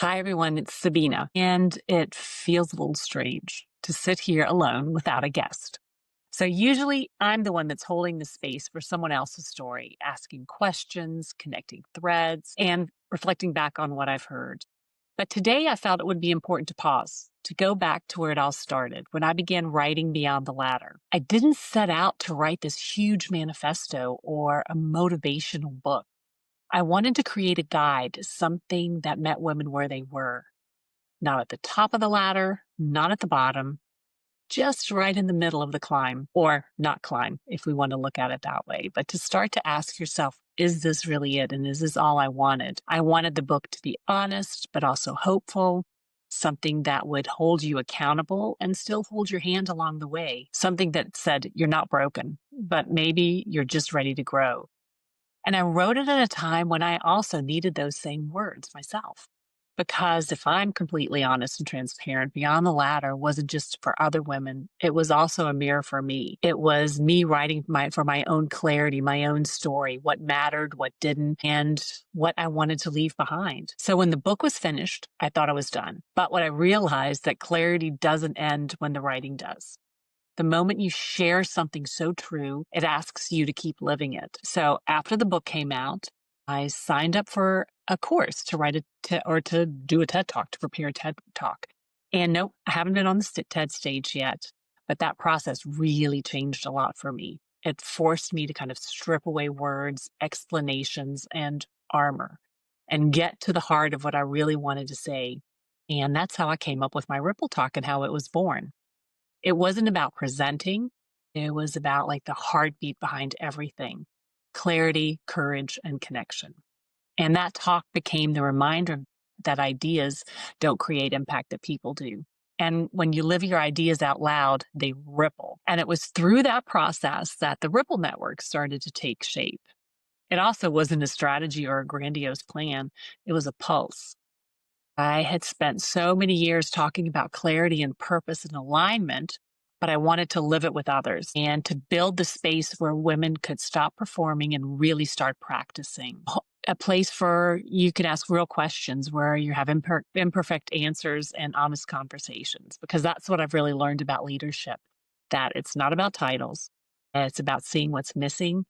Hi, everyone. It's Sabine, and it feels a little strange to sit here alone without a guest. So, usually, I'm the one that's holding the space for someone else's story, asking questions, connecting threads, and reflecting back on what I've heard. But today, I felt it would be important to pause, to go back to where it all started when I began writing Beyond the Ladder. I didn't set out to write this huge manifesto or a motivational book. I wanted to create a guide, something that met women where they were, not at the top of the ladder, not at the bottom, just right in the middle of the climb, or not climb, if we want to look at it that way. But to start to ask yourself, is this really it? And is this all I wanted? I wanted the book to be honest, but also hopeful, something that would hold you accountable and still hold your hand along the way, something that said, you're not broken, but maybe you're just ready to grow. And I wrote it at a time when I also needed those same words myself. Because if I'm completely honest and transparent, Beyond the Ladder wasn't just for other women. It was also a mirror for me. It was me writing for my own clarity, my own story, what mattered, what didn't, and what I wanted to leave behind. So when the book was finished, I thought I was done. But what I realized that clarity doesn't end when the writing does. The moment you share something so true, it asks you to keep living it. So after the book came out, I signed up for a course to write to do a TED Talk, to prepare a TED Talk. And nope, I haven't been on the TED stage yet, but that process really changed a lot for me. It forced me to kind of strip away words, explanations, and armor and get to the heart of what I really wanted to say. And that's how I came up with my Ripple Talk and how it was born. It wasn't about presenting. It was about like the heartbeat behind everything: clarity, courage, and connection. And that talk became the reminder that ideas don't create impact, that people do. And when you live your ideas out loud, they ripple. And it was through that process that the Ripple Network started to take shape. It also wasn't a strategy or a grandiose plan. It was a pulse. I had spent so many years talking about clarity and purpose and alignment, but I wanted to live it with others and to build the space where women could stop performing and really start practicing. A place for you can ask real questions, where you have imperfect answers and honest conversations, because that's what I've really learned about leadership, that it's not about titles. It's about seeing what's missing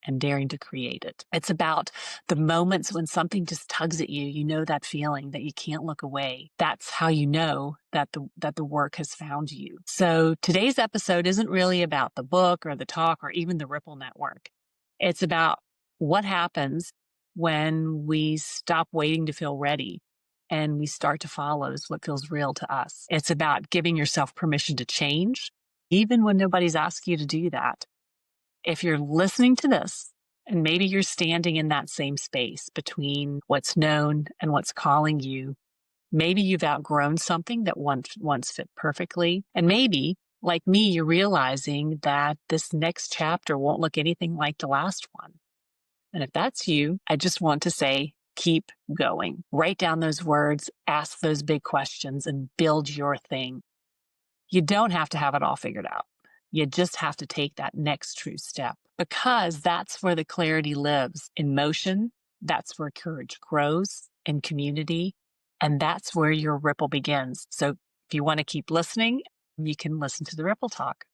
and daring to create it. It's about the moments when something just tugs at you. You know that feeling that you can't look away. That's how you know that the work has found you. So today's episode isn't really about the book or the talk or even the Ripple Network. It's about what happens when we stop waiting to feel ready and we start to follow what feels real to us. It's about giving yourself permission to change, even when nobody's asked you to do that. If you're listening to this, and maybe you're standing in that same space between what's known and what's calling you, maybe you've outgrown something that once fit perfectly. And maybe, like me, you're realizing that this next chapter won't look anything like the last one. And if that's you, I just want to say, keep going. Write down those words, ask those big questions, and build your thing. You don't have to have it all figured out. You just have to take that next true step, because that's where the clarity lives, in motion. That's where courage grows, in community. And that's where your ripple begins. So if you want to keep listening, you can listen to the Ripple Talk.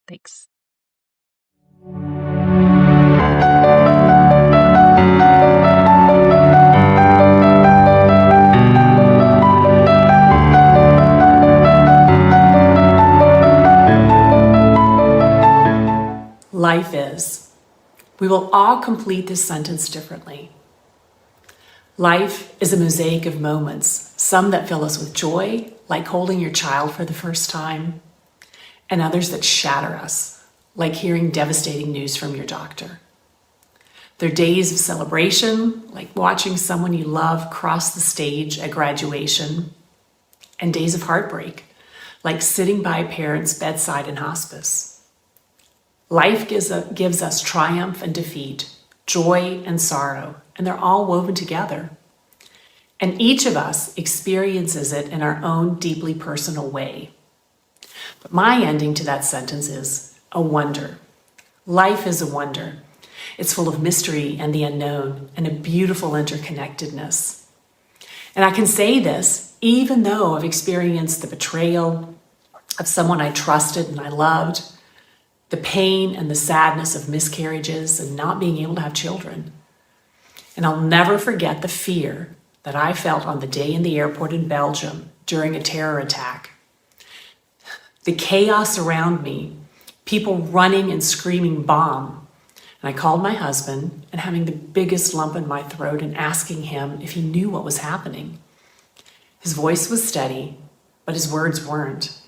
Thanks. Life is. We will all complete this sentence differently. Life is a mosaic of moments, some that fill us with joy, like holding your child for the first time, and others that shatter us, like hearing devastating news from your doctor. They're days of celebration, like watching someone you love cross the stage at graduation, and days of heartbreak, like sitting by a parent's bedside in hospice. Life gives us triumph and defeat, joy and sorrow, and they're all woven together. And each of us experiences it in our own deeply personal way. But my ending to that sentence is a wonder. Life is a wonder. It's full of mystery and the unknown and a beautiful interconnectedness. And I can say this even though I've experienced the betrayal of someone I trusted and I loved, the pain and the sadness of miscarriages and not being able to have children. And I'll never forget the fear that I felt on the day in the airport in Belgium during a terror attack. The chaos around me, people running and screaming bomb. And I called my husband and having the biggest lump in my throat and asking him if he knew what was happening. His voice was steady, but his words weren't.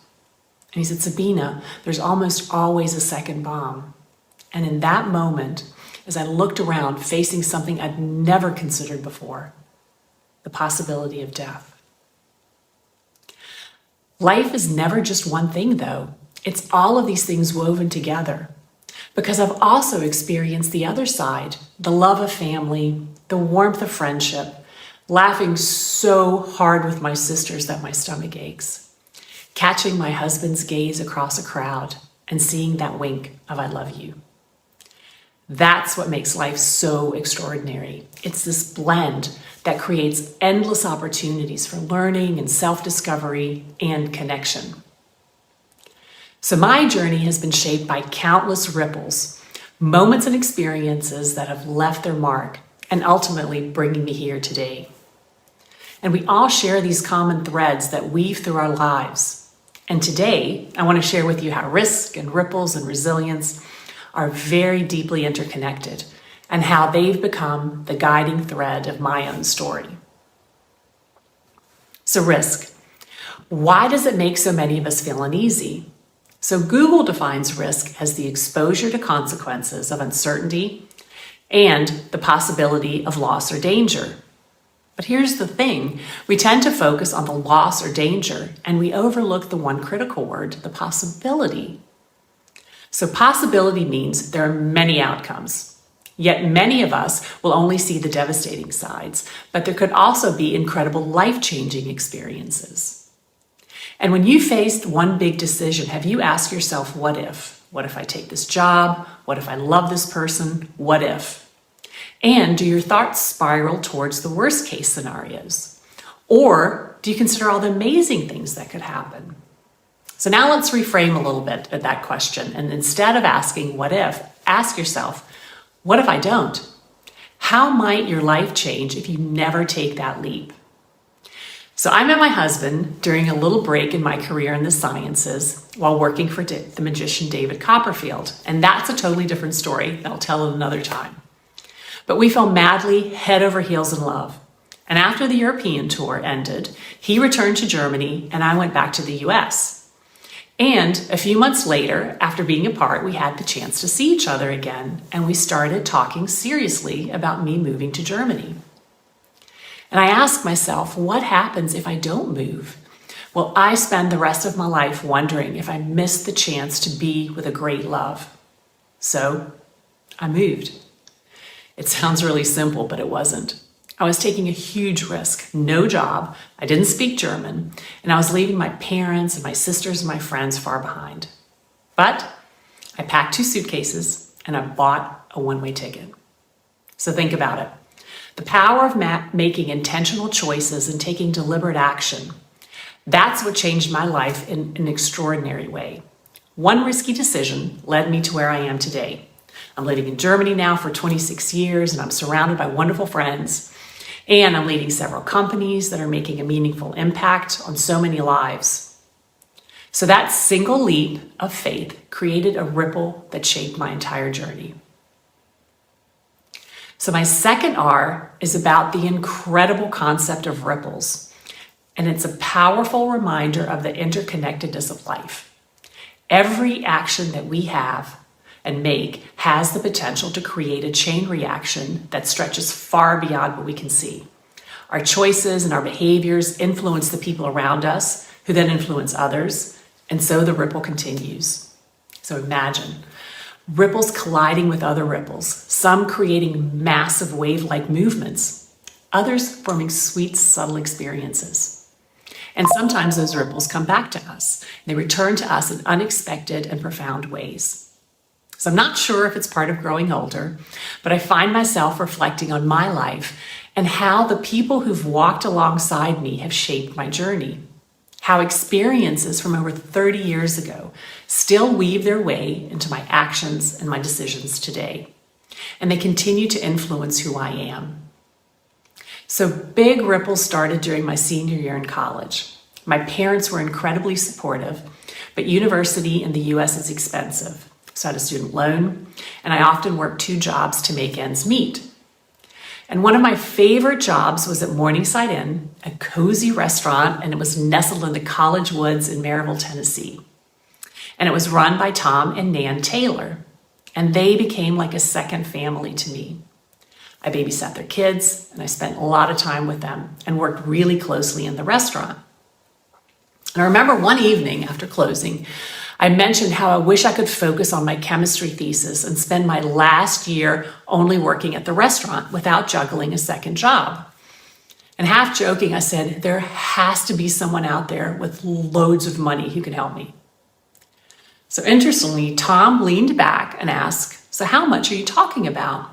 And he said, Sabine, there's almost always a second bomb. And in that moment, as I looked around facing something I'd never considered before, the possibility of death. Life is never just one thing, though. It's all of these things woven together. Because I've also experienced the other side, the love of family, the warmth of friendship, laughing so hard with my sisters that my stomach aches, catching my husband's gaze across a crowd and seeing that wink of I love you. That's what makes life so extraordinary. It's this blend that creates endless opportunities for learning and self-discovery and connection. So my journey has been shaped by countless ripples, moments and experiences that have left their mark and ultimately bringing me here today. And we all share these common threads that weave through our lives. And today, I want to share with you how risk and ripples and resilience are very deeply interconnected and how they've become the guiding thread of my own story. So risk. Why does it make so many of us feel uneasy? So Google defines risk as the exposure to consequences of uncertainty and the possibility of loss or danger. But here's the thing, we tend to focus on the loss or danger, and we overlook the one critical word, the possibility. So possibility means there are many outcomes, yet many of us will only see the devastating sides, but there could also be incredible life-changing experiences. And when you faced one big decision, have you asked yourself, what if? What if I take this job? What if I love this person? What if? And do your thoughts spiral towards the worst case scenarios? Or do you consider all the amazing things that could happen? So now let's reframe a little bit at that question. And instead of asking, what if, ask yourself, what if I don't? How might your life change if you never take that leap? So I met my husband during a little break in my career in the sciences while working for the magician David Copperfield. And that's a totally different story that I'll tell another time. But we fell madly head over heels in love. And after the European tour ended, he returned to Germany and I went back to the US. And a few months later, after being apart, we had the chance to see each other again, and we started talking seriously about me moving to Germany. And I asked myself, what happens if I don't move? Well, I spend the rest of my life wondering if I missed the chance to be with a great love. So I moved. It sounds really simple, but it wasn't. I was taking a huge risk, no job, I didn't speak German, and I was leaving my parents and my sisters and my friends far behind. But I packed 2 suitcases and I bought a one-way ticket. So think about it. The power of making intentional choices and taking deliberate action. That's what changed my life in an extraordinary way. One risky decision led me to where I am today. I'm living in Germany now for 26 years, and I'm surrounded by wonderful friends. And I'm leading several companies that are making a meaningful impact on so many lives. So that single leap of faith created a ripple that shaped my entire journey. So my second R is about the incredible concept of ripples. And it's a powerful reminder of the interconnectedness of life. Every action that we have and make has the potential to create a chain reaction that stretches far beyond what we can see. Our choices and our behaviors influence the people around us, who then influence others, and so the ripple continues. So imagine ripples colliding with other ripples, some creating massive wave-like movements, others forming sweet, subtle experiences. And sometimes those ripples come back to us. They return to us in unexpected and profound ways. So I'm not sure if it's part of growing older, but I find myself reflecting on my life and how the people who've walked alongside me have shaped my journey. How experiences from over 30 years ago still weave their way into my actions and my decisions today. And they continue to influence who I am. So big ripples started during my senior year in college. My parents were incredibly supportive, but university in the US is expensive. So I had a student loan, and I often worked 2 jobs to make ends meet. And one of my favorite jobs was at Morningside Inn, a cozy restaurant, and it was nestled in the college woods in Maryville, Tennessee. And it was run by Tom and Nan Taylor, and they became like a second family to me. I babysat their kids, and I spent a lot of time with them and worked really closely in the restaurant. And I remember one evening after closing, I mentioned how I wish I could focus on my chemistry thesis and spend my last year only working at the restaurant without juggling a second job. And half joking, I said, there has to be someone out there with loads of money who can help me. So interestingly, Tom leaned back and asked, so how much are you talking about?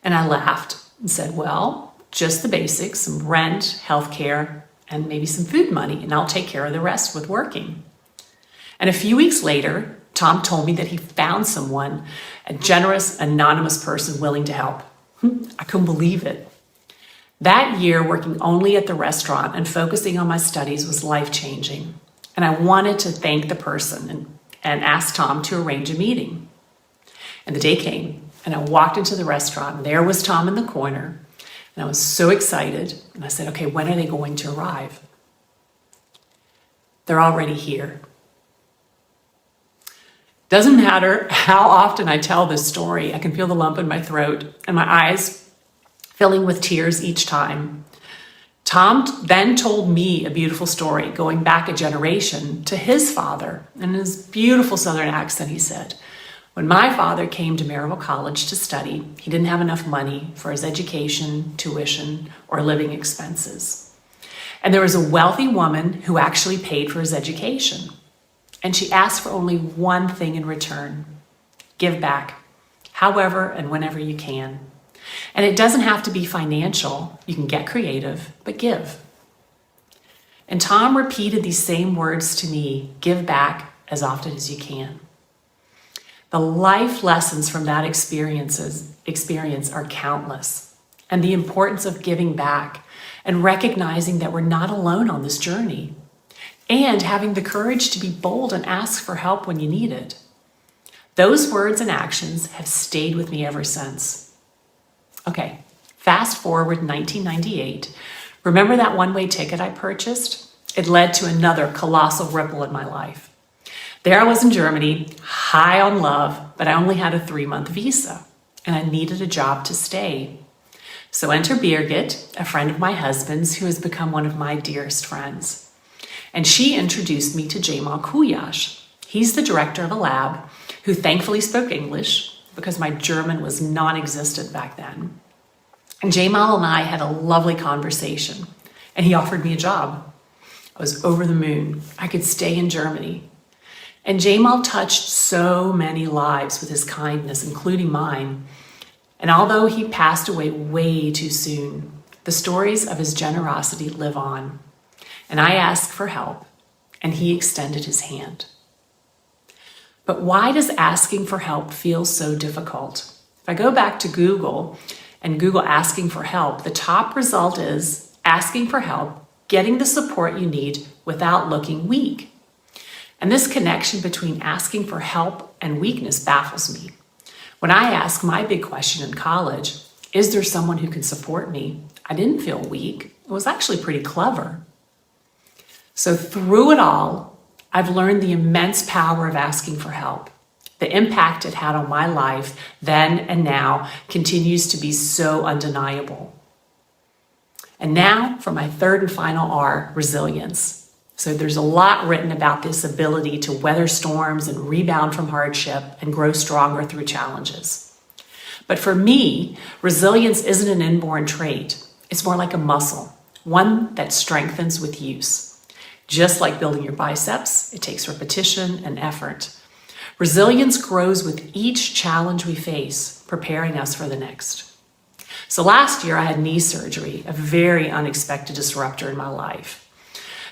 And I laughed and said, well, just the basics, some rent, healthcare, and maybe some food money, and I'll take care of the rest with working. And a few weeks later, Tom told me that he found someone, a generous, anonymous person willing to help. I couldn't believe it. That year, working only at the restaurant and focusing on my studies was life-changing. And I wanted to thank the person and ask Tom to arrange a meeting. And the day came, and I walked into the restaurant, and there was Tom in the corner, and I was so excited. And I said, okay, when are they going to arrive? They're already here. Doesn't matter how often I tell this story, I can feel the lump in my throat and my eyes filling with tears each time. Tom then told me a beautiful story going back a generation to his father. In his beautiful Southern accent, he said, when my father came to Maryville College to study, he didn't have enough money for his education, tuition, or living expenses. And there was a wealthy woman who actually paid for his education. And she asked for only one thing in return: give back, however and whenever you can. And it doesn't have to be financial. You can get creative, but give. And Tom repeated these same words to me: give back as often as you can. The life lessons from that experience are countless, and the importance of giving back and recognizing that we're not alone on this journey, and having the courage to be bold and ask for help when you need it. Those words and actions have stayed with me ever since. Okay, fast forward 1998. Remember that one-way ticket I purchased? It led to another colossal ripple in my life. There I was in Germany, high on love, but I only had a 3-month visa, and I needed a job to stay. So enter Birgit, a friend of my husband's who has become one of my dearest friends. And she introduced me to Jamal Kuyash. He's the director of a lab who thankfully spoke English because my German was non-existent back then. And Jamal and I had a lovely conversation, and he offered me a job. I was over the moon. I could stay in Germany. And Jamal touched so many lives with his kindness, including mine. And although he passed away way too soon, the stories of his generosity live on. And I asked for help, and he extended his hand. But why does asking for help feel so difficult? If I go back to Google and Google asking for help, the top result is asking for help, getting the support you need without looking weak. And this connection between asking for help and weakness baffles me. When I asked my big question in college, is there someone who can support me? I didn't feel weak. It was actually pretty clever. So through it all, I've learned the immense power of asking for help. The impact it had on my life then and now continues to be so undeniable. And now for my third and final R, resilience. So there's a lot written about this ability to weather storms and rebound from hardship and grow stronger through challenges. But for me, resilience isn't an inborn trait. It's more like a muscle, one that strengthens with use. Just like building your biceps, it takes repetition and effort. Resilience grows with each challenge we face, preparing us for the next. So last year I had knee surgery, a very unexpected disruptor in my life.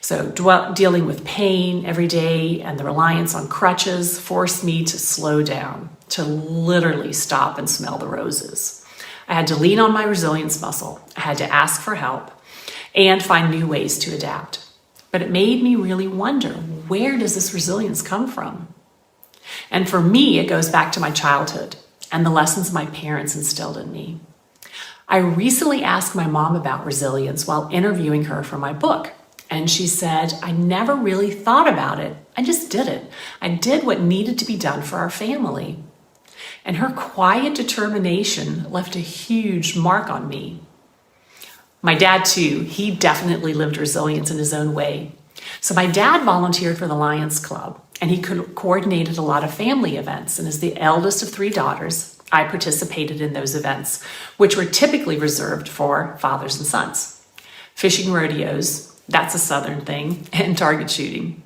So dealing with pain every day and the reliance on crutches forced me to slow down, to literally stop and smell the roses. I had to lean on my resilience muscle. I had to ask for help and find new ways to adapt. But it made me really wonder, where does this resilience come from? And for me, it goes back to my childhood and the lessons my parents instilled in me. I recently asked my mom about resilience while interviewing her for my book. And she said, I never really thought about it. I just did it. I did what needed to be done for our family. And her quiet determination left a huge mark on me. My dad, too, he definitely lived resilience in his own way. So my dad volunteered for the Lions Club, and he coordinated a lot of family events. And as the eldest of 3 daughters, I participated in those events, which were typically reserved for fathers and sons. Fishing rodeos, that's a Southern thing, and target shooting.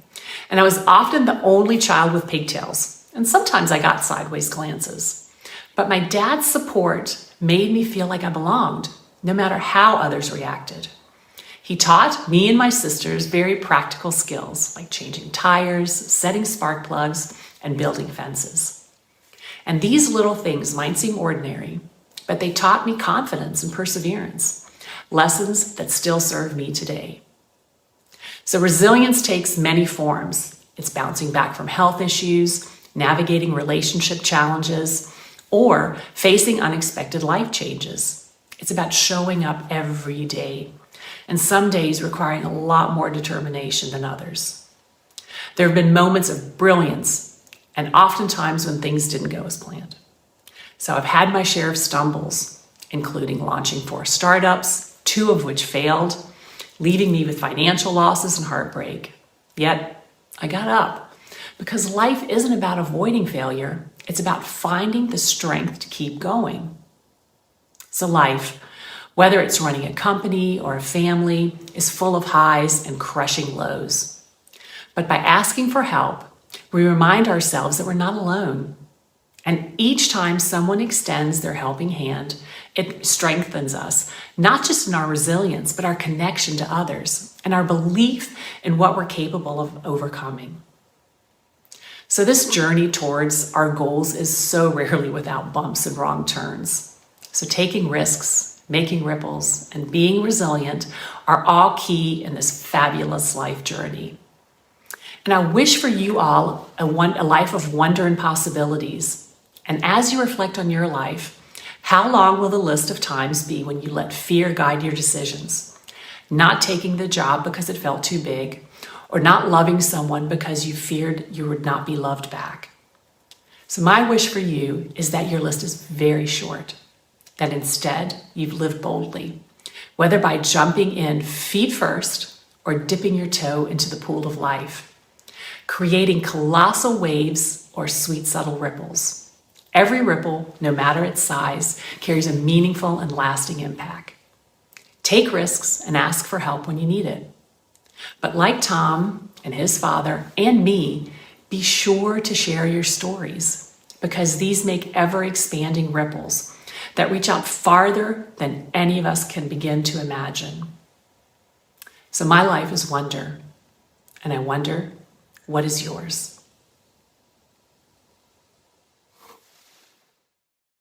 And I was often the only child with pigtails, and sometimes I got sideways glances. But my dad's support made me feel like I belonged, no matter how others reacted. He taught me and my sisters very practical skills, like changing tires, setting spark plugs, and building fences. And these little things might seem ordinary, but they taught me confidence and perseverance, lessons that still serve me today. So resilience takes many forms. It's bouncing back from health issues, navigating relationship challenges, or facing unexpected life changes. It's about showing up every day, and some days requiring a lot more determination than others. There have been moments of brilliance, and oftentimes when things didn't go as planned. So I've had my share of stumbles, including launching 4 startups, 2 of which failed, leaving me with financial losses and heartbreak. Yet, I got up, because life isn't about avoiding failure. It's about finding the strength to keep going. So life, whether it's running a company or a family, is full of highs and crushing lows. But by asking for help, we remind ourselves that we're not alone. And each time someone extends their helping hand, it strengthens us, not just in our resilience, but our connection to others and our belief in what we're capable of overcoming. So this journey towards our goals is so rarely without bumps and wrong turns. So taking risks, making ripples, and being resilient are all key in this fabulous life journey. And I wish for you all a life of wonder and possibilities. And as you reflect on your life, how long will the list of times be when you let fear guide your decisions? Not taking the job because it felt too big, or not loving someone because you feared you would not be loved back. So my wish for you is that your list is very short, that instead you've lived boldly, whether by jumping in feet first or dipping your toe into the pool of life, creating colossal waves or sweet, subtle ripples. Every ripple, no matter its size, carries a meaningful and lasting impact. Take risks and ask for help when you need it. But like Tom and his father and me, be sure to share your stories, because these make ever-expanding ripples that reach out farther than any of us can begin to imagine. So my life is wonder, and I wonder, what is yours?